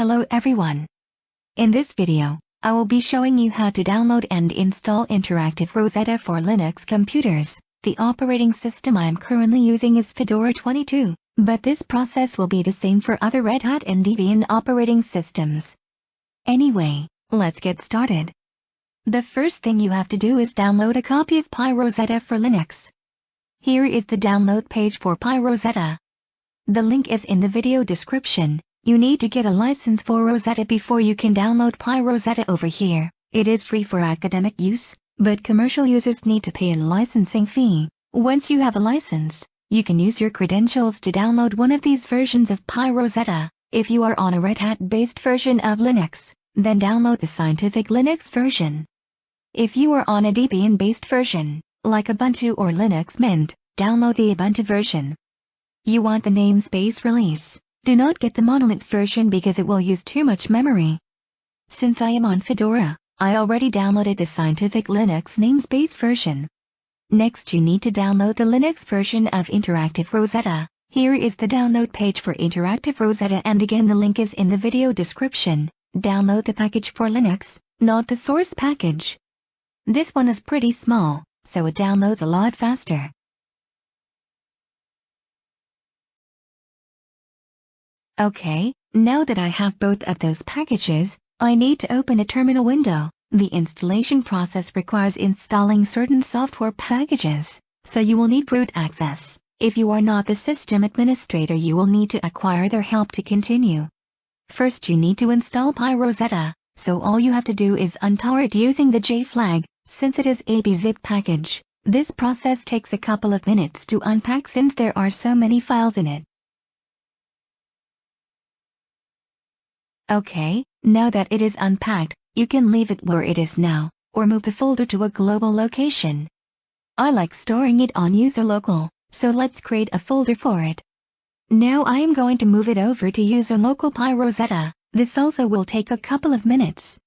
Hello everyone. In this video, I will be showing you how to download and install InteractiveROSETTA for Linux computers. The operating system I am currently using is Fedora 22, but this process will be the same for other Red Hat and Debian operating systems. Anyway, let's get started. The first thing you have to do is download a copy of PyROSETTA for Linux. Here is the download page for PyROSETTA. The link is in the video description. You need to get a license for Rosetta before you can download PyROSETTA over here. It is free for academic use, but commercial users need to pay a licensing fee. Once you have a license, you can use your credentials to download one of these versions of PyROSETTA. If you are on a Red Hat-based version of Linux, then download the Scientific Linux version. If you are on a Debian-based version, like Ubuntu or Linux Mint, download the Ubuntu version. You want the namespace release. Do not get the monolith version because it will use too much memory. Since I am on Fedora, I already downloaded the Scientific Linux namespace version. Next you need to download the Linux version of InteractiveROSETTA. Here is the download page for InteractiveROSETTA, and again the link is in the video description. Download the package for Linux, not the source package. This one is pretty small, so it downloads a lot faster. Okay, now that I have both of those packages, I need to open a terminal window. The installation process requires installing certain software packages, so you will need root access. If you are not the system administrator, you will need to acquire their help to continue. First you need to install PyROSETTA, so all you have to do is untar it using the J flag, since it is a bzip package. This process takes a couple of minutes to unpack since there are so many files in it. Okay, now that it is unpacked, you can leave it where it is now, or move the folder to a global location. I like storing it on user local, so let's create a folder for it. Now I am going to move it over to user local PyROSETTA. This also will take a couple of minutes.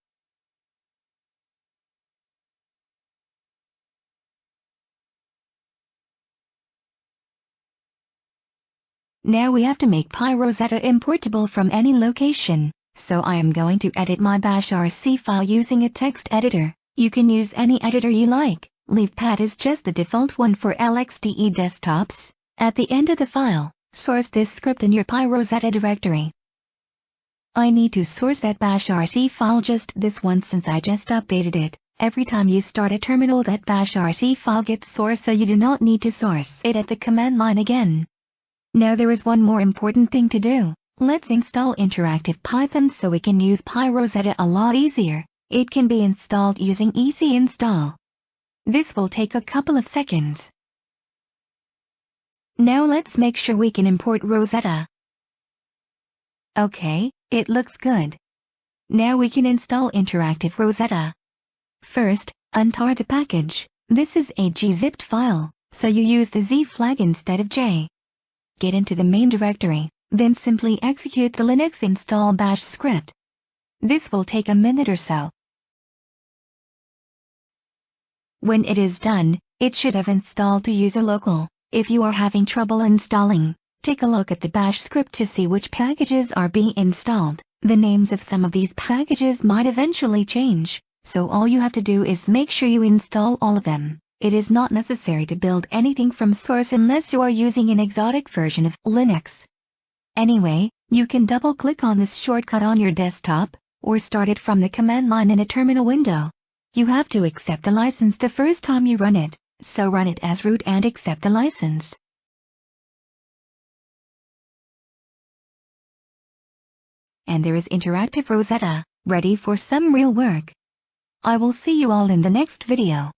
Now we have to make PyROSETTA importable from any location. So I am going to edit my bashrc file using a text editor. You can use any editor you like. LeafPad is just the default one for LXDE desktops. At the end of the file, source this script in your PyROSETTA directory. I need to source that bashrc file just this once since I just updated it. Every time you start a terminal, that bashrc file gets sourced, so you do not need to source it at the command line again. Now there is one more important thing to do. Let's install interactive Python so we can use PyROSETTA a lot easier. It can be installed using easy install. This will take a couple of seconds. Now let's make sure we can import Rosetta. Okay, it looks good. Now we can install InteractiveROSETTA. First, untar the package. This is a gzipped file, so you use the Z flag instead of J. Get into the main directory. Then simply execute the Linux install bash script. This will take a minute or so. When it is done, it should have installed to user local. If you are having trouble installing, take a look at the bash script to see which packages are being installed. The names of some of these packages might eventually change, so all you have to do is make sure you install all of them. It is not necessary to build anything from source unless you are using an exotic version of Linux. Anyway, you can double-click on this shortcut on your desktop, or start it from the command line in a terminal window. You have to accept the license the first time you run it, so run it as root and accept the license. And there is InteractiveROSETTA, ready for some real work. I will see you all in the next video.